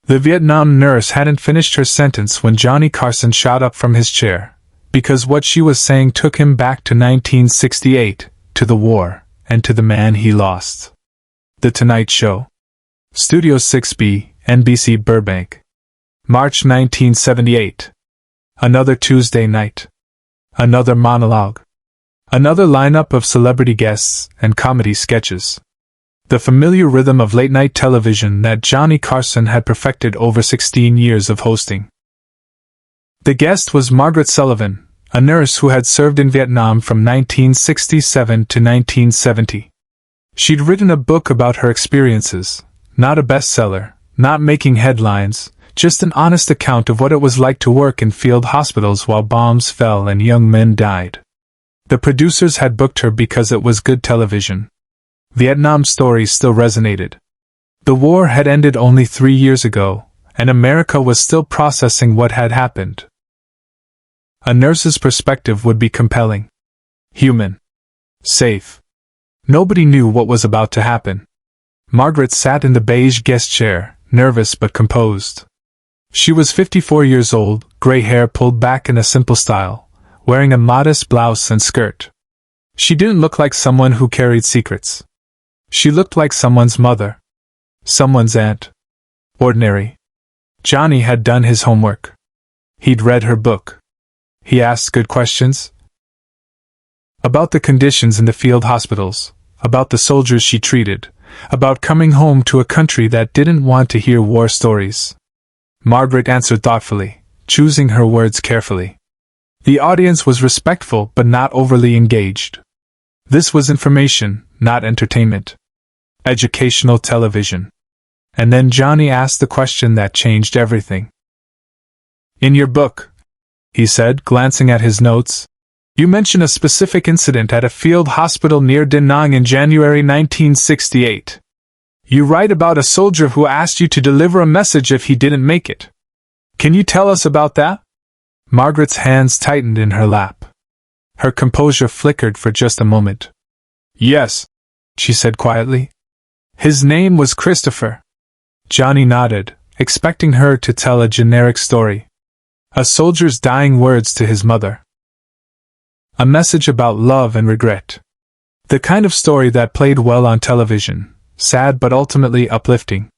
The Vietnam nurse hadn't finished her sentence when Johnny Carson shot up from his chair, because what she was saying took him back to 1968, to the war, and to the man he lost. The Tonight Show. Studio 6B, NBC Burbank. March 1978. Another Tuesday night. Another monologue. Another lineup of celebrity guests and comedy sketches. The familiar rhythm of late-night television that Johnny Carson had perfected over 16 years of hosting. The guest was Margaret Sullivan, a nurse who had served in Vietnam from 1967 to 1970. She'd written a book about her experiences, not a bestseller, not making headlines, just an honest account of what it was like to work in field hospitals while bombs fell and young men died. The producers had booked her because it was good television. Vietnam stories still resonated. The war had ended only 3 years ago, and America was still processing what had happened. A nurse's perspective would be compelling. Human. Safe. Nobody knew what was about to happen. Margaret sat in the beige guest chair, nervous but composed. She was 54 years old, gray hair pulled back in a simple style, wearing a modest blouse and skirt. She didn't look like someone who carried secrets. She looked like someone's mother. Someone's aunt. Ordinary. Johnny had done his homework. He'd read her book. He asked good questions. About the conditions in the field hospitals, about the soldiers she treated, about coming home to a country that didn't want to hear war stories. Margaret answered thoughtfully, choosing her words carefully. The audience was respectful but not overly engaged. This was information, not entertainment. Educational television. And then Johnny asked the question that changed everything. "In your book," he said, glancing at his notes, "you mention a specific incident at a field hospital near Da Nang in January 1968. You write about a soldier who asked you to deliver a message if he didn't make it. Can you tell us about that?" Margaret's hands tightened in her lap. Her composure flickered for just a moment. "Yes," she said quietly. "His name was Christopher." Johnny nodded, expecting her to tell a generic story. A soldier's dying words to his mother. A message about love and regret. The kind of story that played well on television, sad but ultimately uplifting.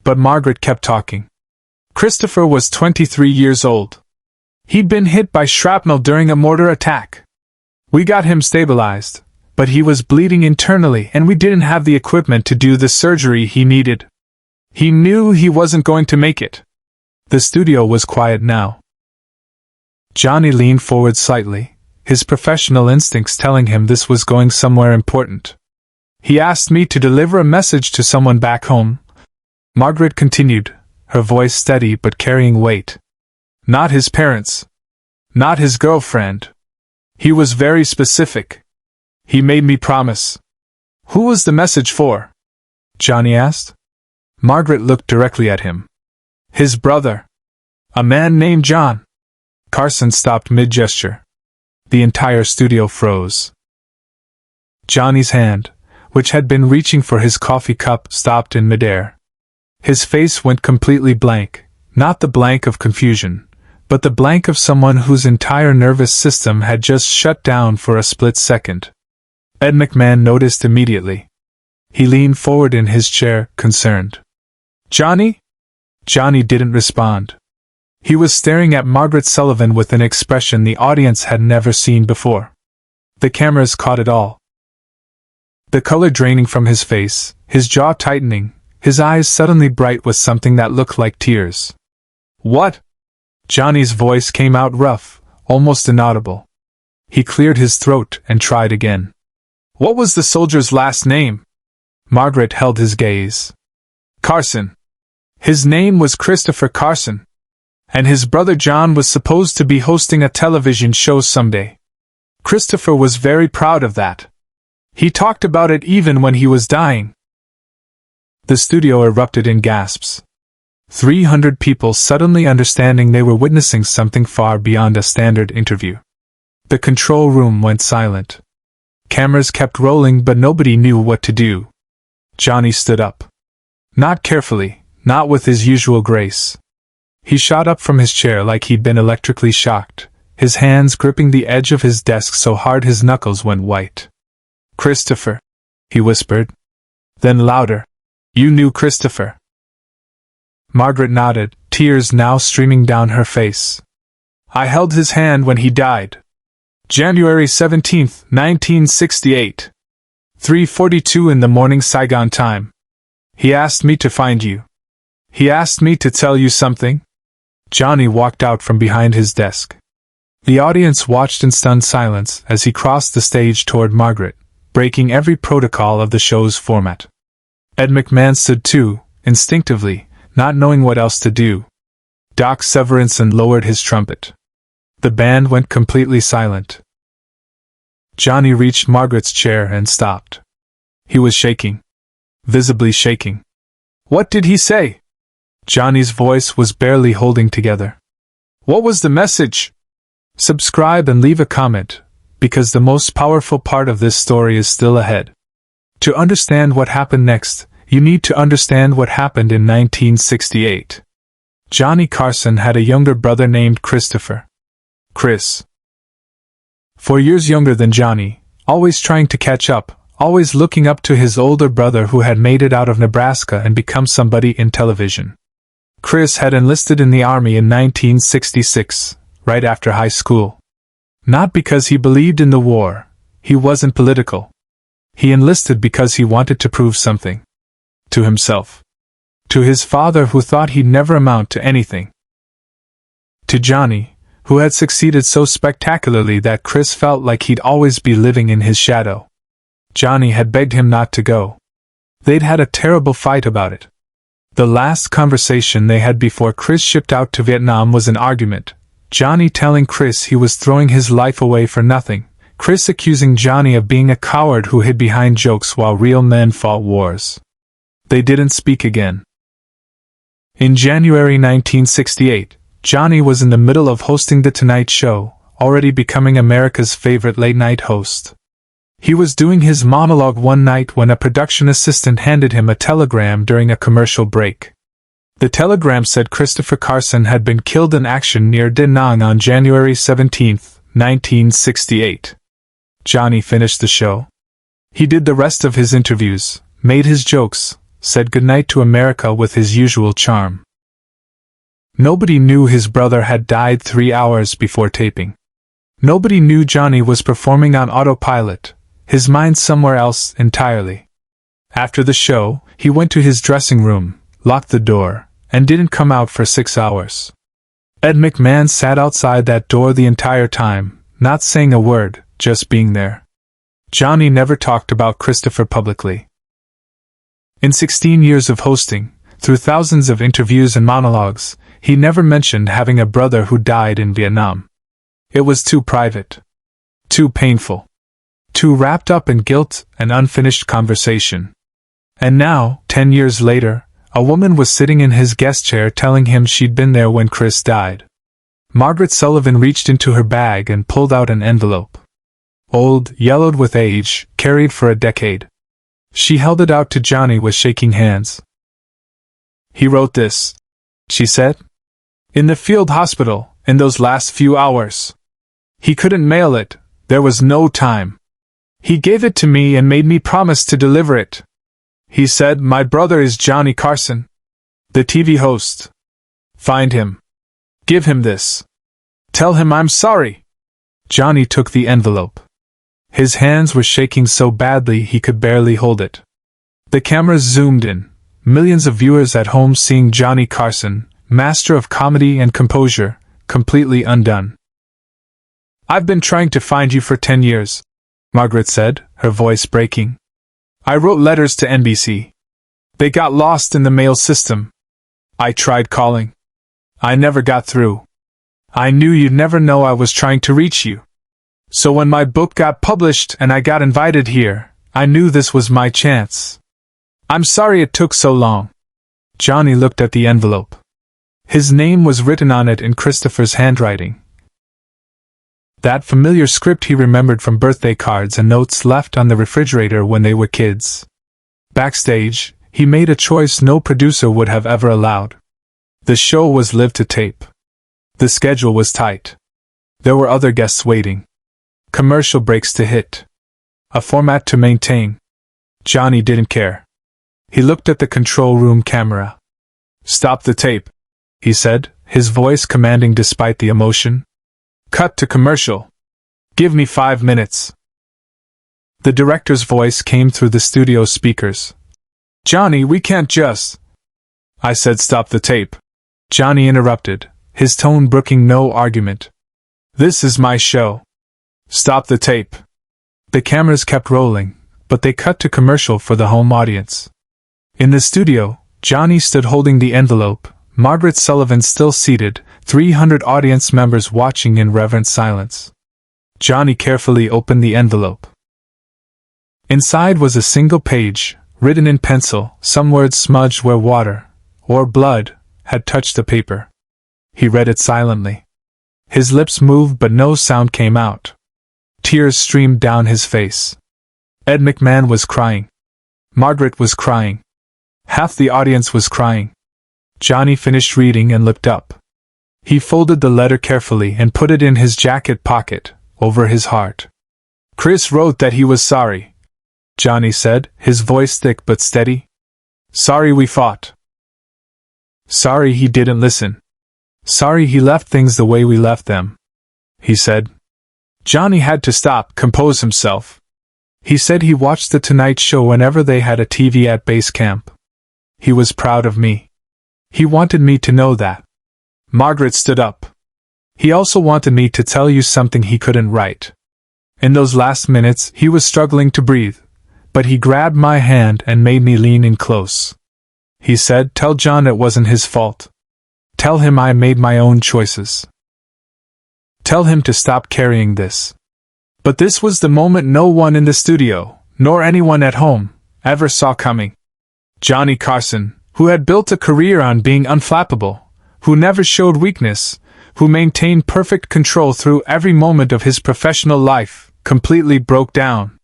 But Margaret kept talking. Christopher was 23 years old. He'd been hit by shrapnel during a mortar attack. We got him stabilized, but he was bleeding internally and we didn't have the equipment to do the surgery he needed. He knew he wasn't going to make it. The studio was quiet now. Johnny leaned forward slightly, his professional instincts telling him this was going somewhere important. "He asked me to deliver a message to someone back home," Margaret continued, her voice steady but carrying weight. "Not his parents. Not his girlfriend. He was very specific. He made me promise." "Who was the message for?" Johnny asked. Margaret looked directly at him. "His brother. A man named John." Carson stopped mid-gesture. The entire studio froze. Johnny's hand, which had been reaching for his coffee cup, stopped in midair. His face went completely blank, not the blank of confusion, but the blank of someone whose entire nervous system had just shut down for a split second. Ed McMahon noticed immediately. He leaned forward in his chair, concerned. "Johnny?" Johnny didn't respond. He was staring at Margaret Sullivan with an expression the audience had never seen before. The cameras caught it all. The color draining from his face, his jaw tightening, his eyes suddenly bright with something that looked like tears. "What?" Johnny's voice came out rough, almost inaudible. He cleared his throat and tried again. "What was the soldier's last name?" Margaret held his gaze. "Carson. His name was Christopher Carson. And his brother John was supposed to be hosting a television show someday. Christopher was very proud of that. He talked about it even when he was dying." The studio erupted in gasps. 300 people suddenly understanding they were witnessing something far beyond a standard interview. The control room went silent. Cameras kept rolling but nobody knew what to do. Johnny stood up. Not carefully, not with his usual grace. He shot up from his chair like he'd been electrically shocked, his hands gripping the edge of his desk so hard his knuckles went white. "Christopher," he whispered. Then louder, "You knew Christopher?" Margaret nodded, tears now streaming down her face. "I held his hand when he died. January 17th, 1968. 3:42 in the morning Saigon time. He asked me to find you. He asked me to tell you something." Johnny walked out from behind his desk. The audience watched in stunned silence as he crossed the stage toward Margaret, breaking every protocol of the show's format. Ed McMahon stood too, instinctively, not knowing what else to do. Doc Severinsen lowered his trumpet. The band went completely silent. Johnny reached Margaret's chair and stopped. He was shaking. Visibly shaking. "What did he say?" Johnny's voice was barely holding together. "What was the message?" Subscribe and leave a comment, because the most powerful part of this story is still ahead. To understand what happened next, you need to understand what happened in 1968. Johnny Carson had a younger brother named Christopher. Chris. 4 years younger than Johnny, always trying to catch up, always looking up to his older brother who had made it out of Nebraska and become somebody in television. Chris had enlisted in the Army in 1966, right after high school. Not because he believed in the war, he wasn't political. He enlisted because he wanted to prove something. To himself. To his father who thought he'd never amount to anything. To Johnny, who had succeeded so spectacularly that Chris felt like he'd always be living in his shadow. Johnny had begged him not to go. They'd had a terrible fight about it. The last conversation they had before Chris shipped out to Vietnam was an argument, Johnny telling Chris he was throwing his life away for nothing, Chris accusing Johnny of being a coward who hid behind jokes while real men fought wars. They didn't speak again. In January 1968, Johnny was in the middle of hosting The Tonight Show, already becoming America's favorite late-night host. He was doing his monologue one night when a production assistant handed him a telegram during a commercial break. The telegram said Christopher Carson had been killed in action near Da Nang on January 17, 1968. Johnny finished the show. He did the rest of his interviews, made his jokes, said goodnight to America with his usual charm. Nobody knew his brother had died 3 hours before taping. Nobody knew Johnny was performing on autopilot, his mind somewhere else entirely. After the show, he went to his dressing room, locked the door, and didn't come out for 6 hours. Ed McMahon sat outside that door the entire time, not saying a word, just being there. Johnny never talked about Christopher publicly. In 16 years of hosting, through thousands of interviews and monologues, he never mentioned having a brother who died in Vietnam. It was too private. Too painful. Too wrapped up in guilt and unfinished conversation. And now, 10 years later, a woman was sitting in his guest chair telling him she'd been there when Chris died. Margaret Sullivan reached into her bag and pulled out an envelope. Old, yellowed with age, carried for a decade. She held it out to Johnny with shaking hands. "He wrote this," she said. "In the field hospital, in those last few hours. He couldn't mail it, there was no time. He gave it to me and made me promise to deliver it. He said, 'My brother is Johnny Carson, the TV host. Find him. Give him this. Tell him I'm sorry.'" Johnny took the envelope. His hands were shaking so badly he could barely hold it. The cameras zoomed in, millions of viewers at home seeing Johnny Carson, master of comedy and composure, completely undone. "I've been trying to find you for 10 years, Margaret said, her voice breaking. "I wrote letters to NBC. They got lost in the mail system. I tried calling. I never got through. I knew you'd never know I was trying to reach you. So when my book got published and I got invited here, I knew this was my chance. I'm sorry it took so long." Johnny looked at the envelope. His name was written on it in Christopher's handwriting. That familiar script he remembered from birthday cards and notes left on the refrigerator when they were kids. Backstage, He made a choice no producer would have ever allowed. The show was live to tape. The schedule was tight. There were other guests waiting. Commercial breaks to hit. A format to maintain. Johnny didn't care. He looked at the control room camera. "Stop the tape," he said, his voice commanding despite the emotion. "Cut to commercial. Give me 5 minutes." The director's voice came through the studio speakers. "Johnny, we can't just—" I said stop the tape. Johnny interrupted, his tone brooking no argument. "This is my show. Stop the tape." The cameras kept rolling, but they cut to commercial for the home audience. In the studio, Johnny stood holding the envelope, Margaret Sullivan still seated, 300 audience members watching in reverent silence. Johnny carefully opened the envelope. Inside was a single page, written in pencil, some words smudged where water, or blood, had touched the paper. He read it silently. His lips moved but no sound came out. Tears streamed down his face. Ed McMahon was crying. Margaret was crying. Half the audience was crying. Johnny finished reading and looked up. He folded the letter carefully and put it in his jacket pocket, over his heart. "Chris wrote that he was sorry," Johnny said, his voice thick but steady. "Sorry we fought. Sorry he didn't listen. Sorry he left things the way we left them," he said. Johnny had to stop, compose himself. He said he watched The Tonight Show whenever they had a TV at base camp. He was proud of me. He wanted me to know that. Margaret stood up. "He also wanted me to tell you something he couldn't write." In those last minutes, he was struggling to breathe, but he grabbed my hand and made me lean in close. He said, "Tell John it wasn't his fault. Tell him I made my own choices. Tell him to stop carrying this." But this was the moment no one in the studio, nor anyone at home, ever saw coming. Johnny Carson, who had built a career on being unflappable, who never showed weakness, who maintained perfect control through every moment of his professional life, completely broke down.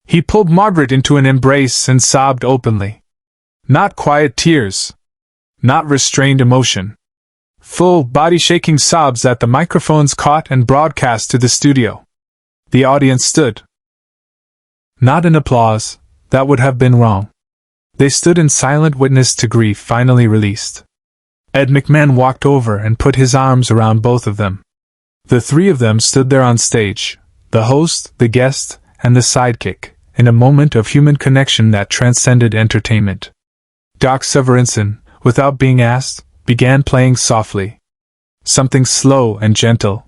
He pulled Margaret into an embrace and sobbed openly. Not quiet tears. Not restrained emotion. Full, body-shaking sobs that the microphones caught and broadcast to the studio. The audience stood. Not in applause, that would have been wrong. They stood in silent witness to grief finally released. Ed McMahon walked over and put his arms around both of them. The three of them stood there on stage, the host, the guest, and the sidekick, in a moment of human connection that transcended entertainment. Doc Severinsen, without being asked, began playing softly. Something slow and gentle.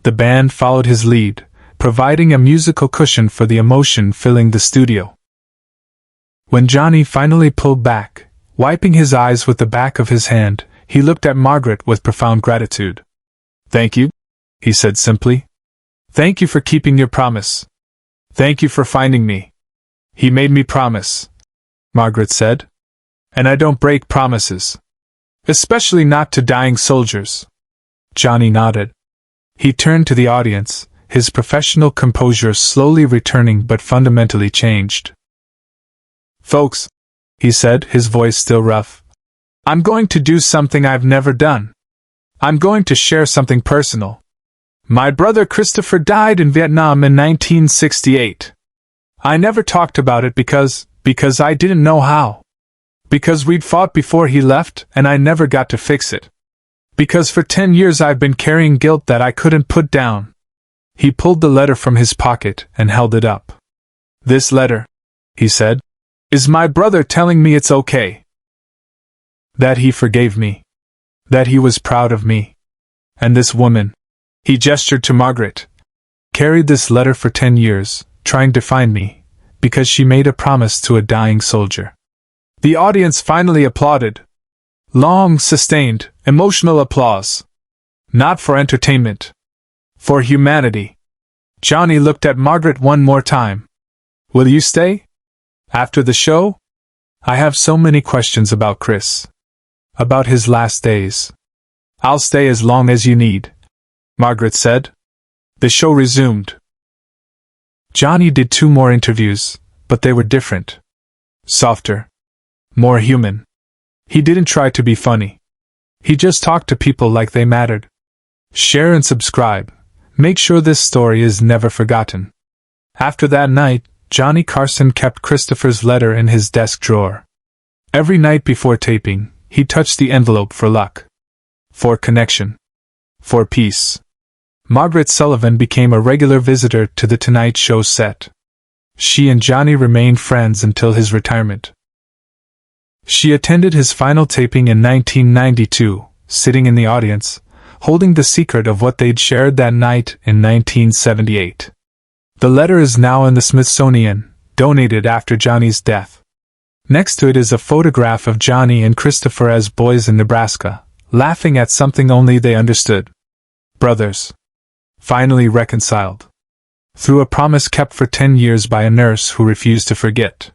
The band followed his lead, providing a musical cushion for the emotion filling the studio. When Johnny finally pulled back, wiping his eyes with the back of his hand, he looked at Margaret with profound gratitude. "Thank you," he said simply. "Thank you for keeping your promise. Thank you for finding me." "He made me promise," Margaret said. "And I don't break promises. Especially not to dying soldiers." Johnny nodded. He turned to the audience, his professional composure slowly returning but fundamentally changed. "Folks," he said, his voice still rough, "I'm going to do something I've never done. I'm going to share something personal. My brother Christopher died in Vietnam in 1968. I never talked about it because I didn't know how. Because we'd fought before he left and I never got to fix it. Because for 10 years I've been carrying guilt that I couldn't put down." He pulled the letter from his pocket and held it up. "This letter," he said, "is my brother telling me it's okay. That he forgave me. That he was proud of me. And this woman," he gestured to Margaret, "carried this letter for 10 years, trying to find me, because she made a promise to a dying soldier." The audience finally applauded. Long, sustained, emotional applause. Not for entertainment. For humanity. Johnny looked at Margaret one more time. "Will you stay? After the show? I have so many questions about Chris. About his last days." "I'll stay as long as you need," Margaret said. The show resumed. Johnny did 2 more interviews, but they were different. Softer. more human. He didn't try to be funny. He just talked to people like they mattered. Share and subscribe. Make sure this story is never forgotten. After that night, Johnny Carson kept Christopher's letter in his desk drawer. Every night before taping, he touched the envelope for luck. For connection. For peace. Margaret Sullivan became a regular visitor to The Tonight Show set. She and Johnny remained friends until his retirement. She attended his final taping in 1992, sitting in the audience, holding the secret of what they'd shared that night in 1978. The letter is now in the Smithsonian, donated after Johnny's death. Next to it is a photograph of Johnny and Christopher as boys in Nebraska, laughing at something only they understood. Brothers. Finally reconciled. Through a promise kept for 10 years by a nurse who refused to forget.